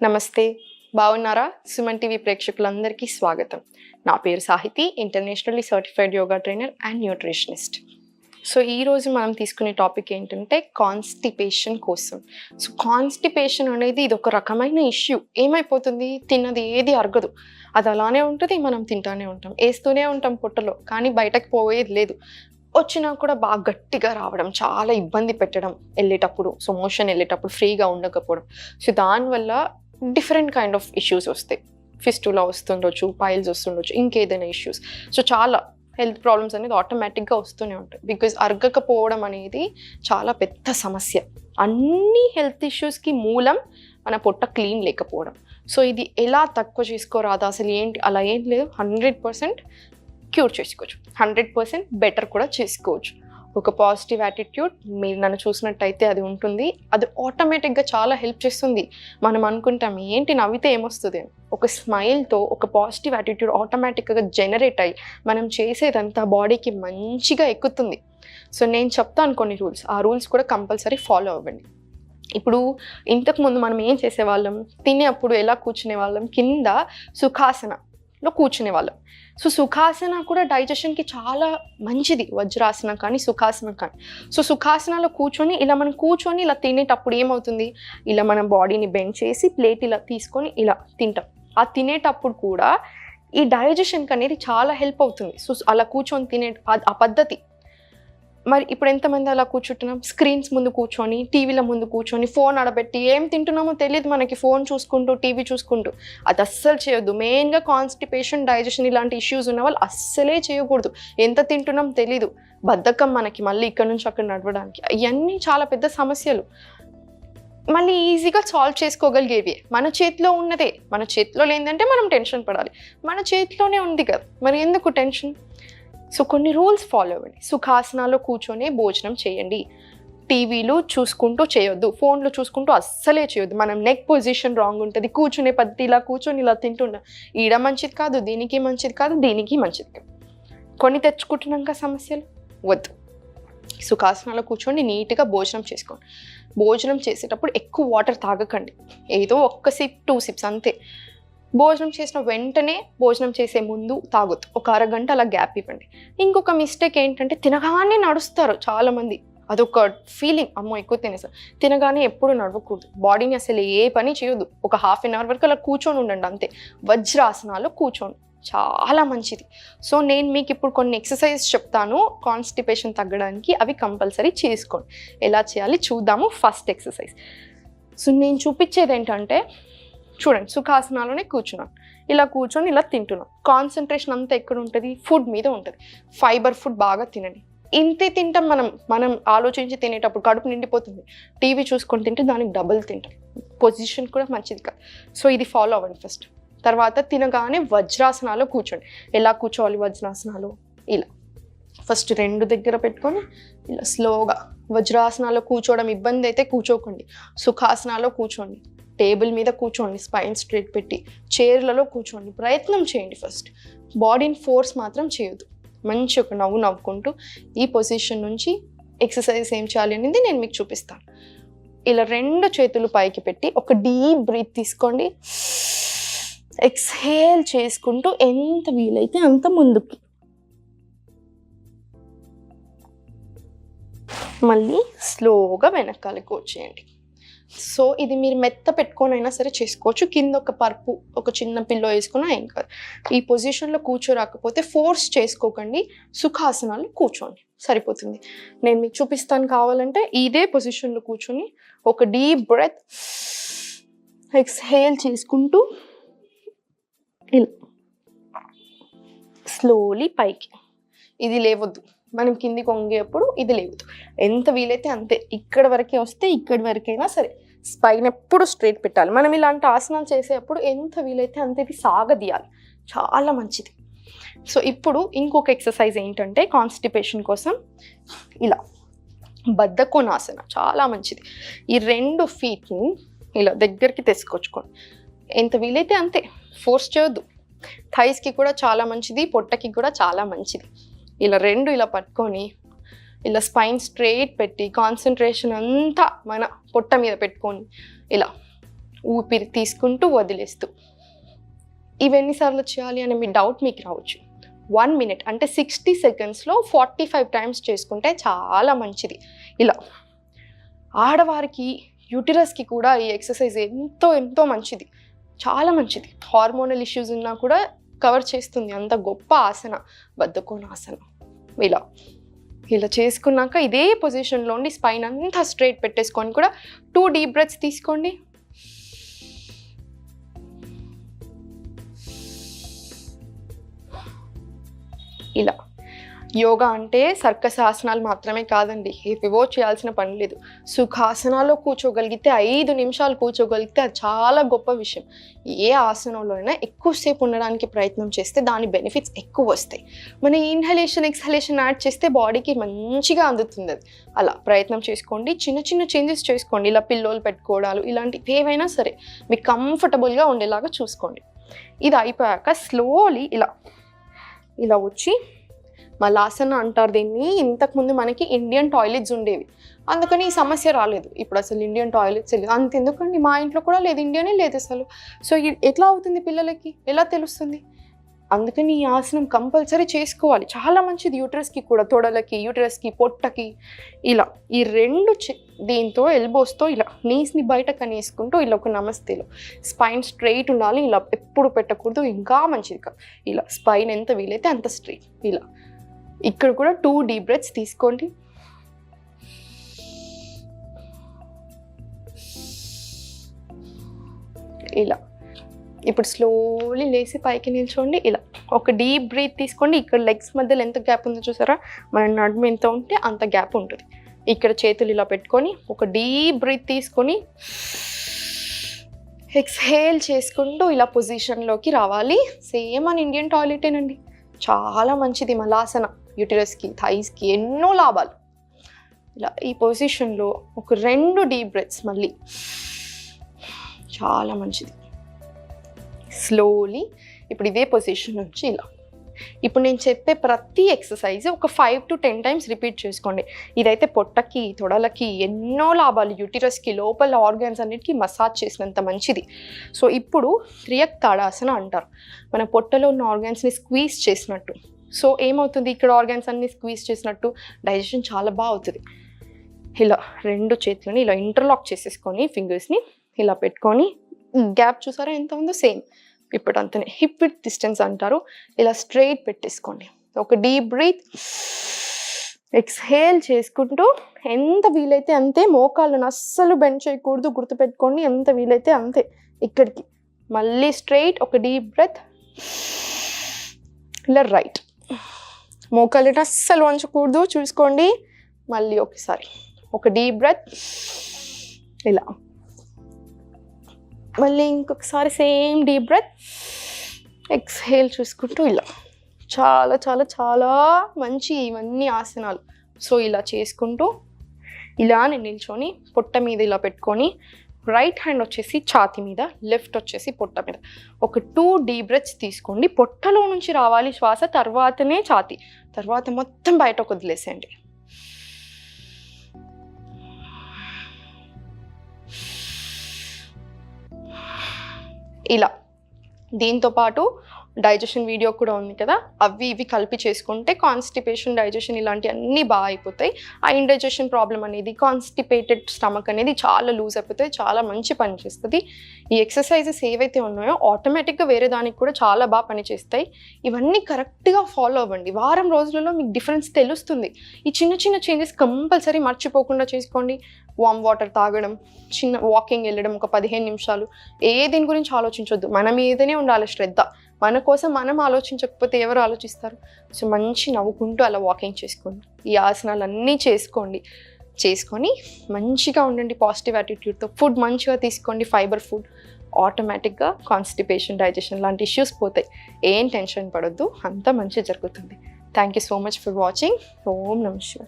నమస్తే, బాగున్నారా? సుమన్ టీవీ ప్రేక్షకులందరికీ స్వాగతం. నా పేరు Sahithi, internationally certified yoga trainer and nutritionist. So ఈరోజు మనం తీసుకునే టాపిక్ ఏంటంటే కాన్స్టిపేషన్ కోసం. సో కాన్స్టిపేషన్ అనేది ఇది ఒక రకమైన ఇష్యూ. ఏమైపోతుంది, తిన్నది ఏది అరగదు, అది అలానే ఉంటుంది, మనం తింటానే ఉంటాం, వేస్తూనే ఉంటాం పొట్టలో, కానీ బయటకు పోయేది లేదు. వచ్చినా కూడా బాగా గట్టిగా రావడం, చాలా ఇబ్బంది పెట్టడం వెళ్ళేటప్పుడు, సో మోషన్ వెళ్ళేటప్పుడు ఫ్రీగా ఉండకపోవడం. సో దానివల్ల డిఫరెంట్ కైండ్ ఆఫ్ ఇష్యూస్ వస్తాయి. ఫిస్టులా వస్తుండొచ్చు, పైల్స్ వస్తుండొచ్చు, ఇంకేదైనా ఇష్యూస్. సో చాలా హెల్త్ ప్రాబ్లమ్స్ అనేది ఆటోమేటిక్గా వస్తూనే ఉంటాయి. బికాజ్ అరగకపోవడం అనేది చాలా పెద్ద సమస్య. అన్ని హెల్త్ ఇష్యూస్కి మూలం మన పొట్ట క్లీన్ లేకపోవడం. సో ఇది ఎలా తక్కువ చేసుకోరాదా, అసలు ఏంటి, అలా ఏం లేదు. 100% క్యూర్ చేసుకోవచ్చు, 100% బెటర్ కూడా చేసుకోవచ్చు. ఒక పాజిటివ్ యాటిట్యూడ్, మీరు నన్ను చూసినట్టయితే అది ఉంటుంది. అది ఆటోమేటిక్గా చాలా హెల్ప్ చేస్తుంది. మనం అనుకుంటాం ఏంటి నవ్వితే ఏమొస్తుంది అని. ఒక స్మైల్తో ఒక పాజిటివ్ యాటిట్యూడ్ ఆటోమేటిక్గా జనరేట్ అయ్యి మనం చేసేదంతా బాడీకి మంచిగా ఎక్కుతుంది. సో నేను చెప్తాను కొన్ని రూల్స్, ఆ రూల్స్ కూడా కంపల్సరీ ఫాలో అవ్వండి. ఇప్పుడు ఇంతకుముందు మనం ఏం చేసేవాళ్ళం, తినేప్పుడు ఎలా కూర్చునే వాళ్ళం, కింద సుఖాసనలో కూర్చునే వాళ్ళం. సో సుఖాసన కూడా డైజెషన్కి చాలా మంచిది, వజ్రాసన కానీ సుఖాసన కానీ. సో సుఖాసనలో కూర్చొని ఇలా తినేటప్పుడు ఏమవుతుంది, ఇలా మనం బాడీని బెండ్ చేసి ప్లేట్ ఇలా తీసుకొని ఇలా తింటాం. ఆ తినేటప్పుడు కూడా ఈ డైజెషన్కి అనేది చాలా హెల్ప్ అవుతుంది. సో అలా కూర్చొని తినే ఆ పద్ధతి. మరి ఇప్పుడు ఎంతమంది అలా కూర్చుంటున్నాం, స్క్రీన్స్ ముందు కూర్చొని, టీవీల ముందు కూర్చొని, ఫోన్ ఆడబెట్టి ఏం తింటున్నామో తెలియదు మనకి, ఫోన్ చూసుకుంటూ టీవీ చూసుకుంటూ. అది అస్సలు చేయొద్దు. మెయిన్గా కాన్స్టిపేషన్, డైజెషన్ ఇలాంటి ఇష్యూస్ ఉన్న వాళ్ళు అస్సలే చేయకూడదు. ఎంత తింటున్నాం తెలీదు, బద్ధకం మనకి మళ్ళీ ఇక్కడ నుంచి అక్కడ నడవడానికి. ఇవన్నీ చాలా పెద్ద సమస్యలు. మళ్ళీ ఈజీగా సాల్వ్ చేసుకోగలిగేవి మన చేతిలో ఉన్నదే. మన చేతిలో లేదంటే మనం టెన్షన్ పడాలి, మన చేతిలోనే ఉంది కదా, మరి ఎందుకు టెన్షన్. సో కొన్ని రూల్స్ ఫాలో అవ్వండి. సుఖాసనాలో కూర్చొని భోజనం చేయండి. టీవీలు చూసుకుంటూ చేయొద్దు, ఫోన్లు చూసుకుంటూ అస్సలే చేయొద్దు. మనం నెక్ పొజిషన్ రాంగ్ ఉంటుంది, కూర్చునే పద్ధతి ఇలా కూర్చొని ఇలా తింటున్నా, ఈడ మంచిది కాదు, దీనికి మంచిది కాదు, దీనికి మంచిది కాదు. కొన్ని తెచ్చుకుంటున్నాక సమస్యలు వద్దు. సుఖాసనాలో కూర్చొని నీట్గా భోజనం చేసుకోండి. భోజనం చేసేటప్పుడు ఎక్కువ వాటర్ తాగకండి, ఏదో 1 సిప్ 2 సిప్స్ అంతే. భోజనం చేసిన వెంటనే, భోజనం చేసే ముందు తాగొద్దు. ఒక అరగంట అలా గ్యాప్ ఇవ్వండి. ఇంకొక మిస్టేక్ ఏంటంటే తినగానే నడుస్తారు చాలామంది. అదొక ఫీలింగ్, అమ్మో ఎక్కువ తినేసారు. తినగానే ఎప్పుడు నడవకూడదు, బాడీని అసలు ఏ పని చేయొద్దు. ఒక ½ అన్ అవర్ వరకు అలా కూర్చొని ఉండండి అంతే. వజ్రాసనాలు కూర్చోండి, చాలా మంచిది. సో నేను మీకు ఇప్పుడు కొన్ని ఎక్సర్సైజ్ చెప్తాను కాన్స్టిపేషన్ తగ్గడానికి, అవి కంపల్సరీ చేసుకోండి. ఎలా చేయాలి చూద్దాము. First exercise. సో నేను చూపించేది ఏంటంటే, చూడండి, సుఖాసనాలోనే కూర్చున్నాను, ఇలా కూర్చొని ఇలా తింటున్నాం. కాన్సన్ట్రేషన్ అంతా ఎక్కడ ఉంటుంది, ఫుడ్ మీద ఉంటుంది. ఫైబర్ ఫుడ్ బాగా తినండి. ఇంతే తింటాం మనం ఆలోచించి తినేటప్పుడు కడుపు నిండిపోతుంది. టీవీ చూసుకొని తింటే దానికి డబుల్ తింటాం. పొజిషన్ కూడా మంచిది కాదు. సో ఇది ఫాలో అవ్వండి ఫస్ట్. తర్వాత తినగానే వజ్రాసనాలో కూర్చోండి. ఎలా కూర్చోవాలి వజ్రాసనాలు, ఇలా ఫస్ట్ 2 దగ్గర పెట్టుకొని ఇలా స్లోగా. వజ్రాసనాలో కూర్చోవడం ఇబ్బంది అయితే కూర్చోకండి, సుఖాసనాలో కూర్చోండి. టేబుల్ మీద కూర్చోండి, స్పైన్ స్ట్రైట్ పెట్టి. చైర్లలో కూర్చోండి, ప్రయత్నం చేయండి. ఫస్ట్ బాడీని ఫోర్స్ మాత్రం చేయొద్దు. మంచి ఒక నవ్వుకుంటూ ఈ పొజిషన్ నుంచి ఎక్సర్సైజ్ ఏం చేయాలి అనేది నేను మీకు చూపిస్తాను. ఇలా 2 చేతులు పైకి పెట్టి ఒక డీప్ బ్రీత్ తీసుకోండి. ఎక్స్హేల్ చేసుకుంటూ ఎంత వీలైతే అంత ముందుకి, మళ్ళీ స్లోగా వెనకాలకు వచ్చేయండి. సో ఇది మీరు మెత్త పెట్టుకొనైనా సరే చేసుకోవచ్చు. కింద ఒక పరుపు, ఒక చిన్న పిల్లో వేసుకున్నా ఏం కాదు. ఈ పొజిషన్లో కూర్చోరాకపోతే ఫోర్స్ చేసుకోకండి, సుఖాసనాలు కూర్చోండి, సరిపోతుంది. నేను మీకు చూపిస్తాను కావాలంటే. ఇదే పొజిషన్లో కూర్చొని ఒక డీప్ బ్రెత్ ఎక్స్హేల్ చేసుకుంటూ ఇలా స్లోలీ పైకి. ఇది లేవద్దు, మనం కిందికి వంగేటప్పుడు ఇది లేవద్దు. ఎంత వీలైతే అంతే. ఇక్కడ వరకే వస్తే ఇక్కడి వరకైనా సరే. స్పైన్ ఎప్పుడు స్ట్రైట్ పెట్టాలి. మనం ఇలాంటి ఆసనాలు చేసేటప్పుడు ఎంత వీలైతే అంత ఇది సాగదీయాలి, చాలా మంచిది. సో ఇప్పుడు ఇంకొక ఎక్సర్సైజ్ ఏంటంటే కాన్స్టిపేషన్ కోసం, ఇలా బద్ధకోనాసన చాలా మంచిది. ఈ 2 ఫీట్ని ఇలా దగ్గరికి తెచ్చుకొచ్చుకోండి. ఎంత వీలైతే అంతే, ఫోర్స్ చేయొద్దు. థైస్కి కూడా చాలా మంచిది, పొట్టకి కూడా చాలా మంచిది. ఇలా 2 ఇలా పట్టుకొని ఇలా స్పైన్ స్ట్రైట్ పెట్టి కాన్సన్ట్రేషన్ అంతా మన పొట్ట మీద పెట్టుకొని ఇలా ఊపిరి తీసుకుంటూ వదిలేస్తూ. ఇవి ఎన్నిసార్లు చేయాలి అని మీ డౌట్ మీకు రావచ్చు. 1 minute అంటే 60 secondsలో 45 times చేసుకుంటే చాలా మంచిది. ఇలా ఆడవారికి యూటిరస్కి కూడా ఈ ఎక్సర్సైజ్ ఎంతో ఎంతో మంచిది, చాలా మంచిది. హార్మోనల్ ఇష్యూస్ ఉన్నా కూడా కవర్ చేస్తుంది. అంత గొప్ప ఆసన బద్ధకోణాసన. ఇలా ఇలా చేసుకున్నాక ఇదే పొజిషన్లో ఉండి స్పైన్ అంతా స్ట్రైట్ పెట్టేసుకొని కూడా 2 deep breaths తీసుకోండి. ఇలా యోగా అంటే సర్కస్ ఆసనాలు మాత్రమే కాదండి, ఏవేవో చేయాల్సిన పని లేదు. సుఖాసనాల్లో కూర్చోగలిగితే 5 నిమిషాలు కూర్చోగలిగితే అది చాలా గొప్ప విషయం. ఏ ఆసనంలో అయినా ఎక్కువసేపు ఉండడానికి ప్రయత్నం చేస్తే దాని బెనిఫిట్స్ ఎక్కువ వస్తాయి. మన ఇన్హలేషన్ ఎక్స్హలేషన్ యాడ్ చేస్తే బాడీకి మంచిగా అందుతుంది అది. అలా ప్రయత్నం చేసుకోండి. చిన్న చిన్న చేంజెస్ చేసుకోండి. ఇలా పిల్లోలు పెట్టుకోవడాలు ఇలాంటివి ఏవైనా సరే మీకు కంఫర్టబుల్గా ఉండేలాగా చూసుకోండి. ఇది అయిపోయాక స్లోలీ ఇలా ఇలా వచ్చి మలాసన అంటారు దీన్ని. ఇంతకుముందు మనకి ఇండియన్ టాయిలెట్స్ ఉండేవి, అందుకని ఈ సమస్య రాలేదు. ఇప్పుడు అసలు ఇండియన్ టాయిలెట్స్ లేదు. అంతెందుకండి, మా ఇంట్లో కూడా లేదు, ఇండియనే లేదు అసలు. సో ఎట్లా అవుతుంది పిల్లలకి, ఎలా తెలుస్తుంది? అందుకని ఈ ఆసనం కంపల్సరీ చేసుకోవాలి. చాలా మంచిది యూటరస్కి కూడా, తొడలకి, యూటరస్కి, పొట్టకి. ఇలా ఈ 2 దీంతో ఎల్బోస్తో ఇలా నీస్ని బయట కనేసుకుంటూ ఇలా ఒక నమస్తేలో స్పైన్ స్ట్రైట్ ఉండాలి. ఇలా ఎప్పుడు పెట్టకూడదు, ఇంకా మంచిది కాదు. ఇలా స్పైన్ ఎంత వీలైతే అంత స్ట్రైట్. ఇలా ఇక్కడ కూడా 2 deep breaths తీసుకోండి. ఇలా ఇప్పుడు స్లోలీ లేసి పైకి నిల్చోండి. ఇలా ఒక డీప్ బ్రీత్ తీసుకోండి. ఇక్కడ లెగ్స్ మధ్యలో ఎంత గ్యాప్ ఉందో చూసారా, మన నడుము ఎంత ఉంటే అంత గ్యాప్ ఉంటుంది. ఇక్కడ చేతులు ఇలా పెట్టుకొని ఒక డీప్ బ్రీత్ తీసుకొని ఎక్స్హేల్ చేసుకుంటూ ఇలా పొజిషన్లోకి రావాలి. సేమ్ అని ఇండియన్ టాయిలెటేనండి. చాలా మంచిది మలాసన. యూటిరస్కి, థైస్కి ఎన్నో లాభాలు. ఇలా ఈ పొజిషన్లో ఒక 2 deep breaths మళ్ళీ, చాలా మంచిది. స్లోలీ ఇప్పుడు ఇదే పొజిషన్ నుంచి ఇలా. ఇప్పుడు నేను చెప్పే ప్రతి ఎక్సర్సైజ్ ఒక 5 to 10 times రిపీట్ చేసుకోండి. ఇదైతే పొట్టకి, తొడలకి ఎన్నో లాభాలు. యూటిరస్కి, లోపల ఆర్గాన్స్ అన్నిటికీ మసాజ్ చేసినంత మంచిది. సో ఇప్పుడు త్రియక్ తాడాసన అంటారు. మన పొట్టలో ఉన్న ఆర్గాన్స్ని స్క్వీజ్ చేసినట్టు. సో ఏమవుతుంది, ఇక్కడ ఆర్గాన్స్ అన్ని స్క్వీజ్ చేసినట్టు డైజెషన్ చాలా బాగా అవుతుంది. ఇలా 2 చేతులని ఇలా ఇంటర్లాక్ చేసేసుకొని ఫింగర్స్ని ఇలా పెట్టుకొని, గ్యాప్ చూసారా ఎంత ఉందో, సేమ్ ఇప్పుడు అంతనే. హిప్ విత్ డిస్టెన్స్ అంటారు. ఇలా స్ట్రైట్ పెట్టేసుకోండి. ఒక డీప్ బ్రీత్, ఎక్స్హేల్ చేసుకుంటూ ఎంత వీలైతే అంతే. మోకాళ్ళను అస్సలు బెండ్ చేయకూడదు, గుర్తుపెట్టుకోండి. ఎంత వీలైతే అంతే. ఇక్కడికి మళ్ళీ స్ట్రైట్, ఒక డీప్ బ్రెత్. ఇలా రైట్, మోకాళ్ళను అస్సలు వంచకూడదు, చూసుకోండి. మళ్ళీ ఒకసారి ఒక డీప్ బ్రెత్. ఇలా మళ్ళీ ఇంకొకసారి సేమ్ డీప్ బ్రెత్, ఎక్స్హేల్ చూసుకుంటూ ఇలా. చాలా చాలా చాలా మంచి ఇవన్నీ ఆసనాలు. సో ఇలా చేసుకుంటూ ఇలా నేను నిల్చొని పొట్ట మీద ఇలా పెట్టుకొని, రైట్ హ్యాండ్ వచ్చేసి ఛాతీ మీద, లెఫ్ట్ వచ్చేసి పొట్ట మీద. ఒక 2 deep breaths తీసుకోండి. పొట్టలో నుంచి రావాలి శ్వాస, తర్వాతనే ఛాతీ, తర్వాత మొత్తం బయటకు వదిలేసేయండి. ఇలా దీంతో పాటు డైజెషన్ వీడియో కూడా ఉంది కదా, అవి ఇవి కలిపి చేసుకుంటే కాన్స్టిపేషన్, డైజెషన్ ఇలాంటి అన్నీ బాగా అయిపోతాయి. ఆ ఇండైజెషన్ ప్రాబ్లం అనేది, కాన్స్టిపేటెడ్ స్టమక్ అనేది చాలా లూజ్ అయిపోతాయి. చాలా మంచి పని చేస్తుంది. ఈ ఎక్సర్సైజెస్ ఏవైతే ఉన్నాయో ఆటోమేటిక్గా వేరే దానికి కూడా చాలా బాగా పనిచేస్తాయి. ఇవన్నీ కరెక్ట్గా ఫాలో అవ్వండి. వారం రోజులలో మీకు డిఫరెన్స్ తెలుస్తుంది. ఈ చిన్న చిన్న చేంజెస్ కంపల్సరీ మర్చిపోకుండా చేసుకోండి. వామ్ వాటర్ తాగడం, చిన్న వాకింగ్ వెళ్ళడం, ఒక 15 నిమిషాలు. దీని గురించి ఆలోచించొద్దు, మన మీదనే ఉండాలి శ్రద్ధ. మన కోసం మనం ఆలోచించకపోతే ఎవరు ఆలోచిస్తారు? సో మంచి నవ్వుకుంటూ అలా వాకింగ్ చేసుకోండి. ఈ ఆసనాలన్నీ చేసుకొని మంచిగా ఉండండి పాజిటివ్ యాటిట్యూడ్తో. ఫుడ్ మంచిగా తీసుకోండి, ఫైబర్ ఫుడ్. ఆటోమేటిక్గా కాన్స్టిపేషన్, డైజెషన్ లాంటి ఇష్యూస్ పోతాయి. ఏం టెన్షన్ పడొద్దు, అంతా మంచిగా జరుగుతుంది. Thank you so much for watching. ఓం నమః శివాయ.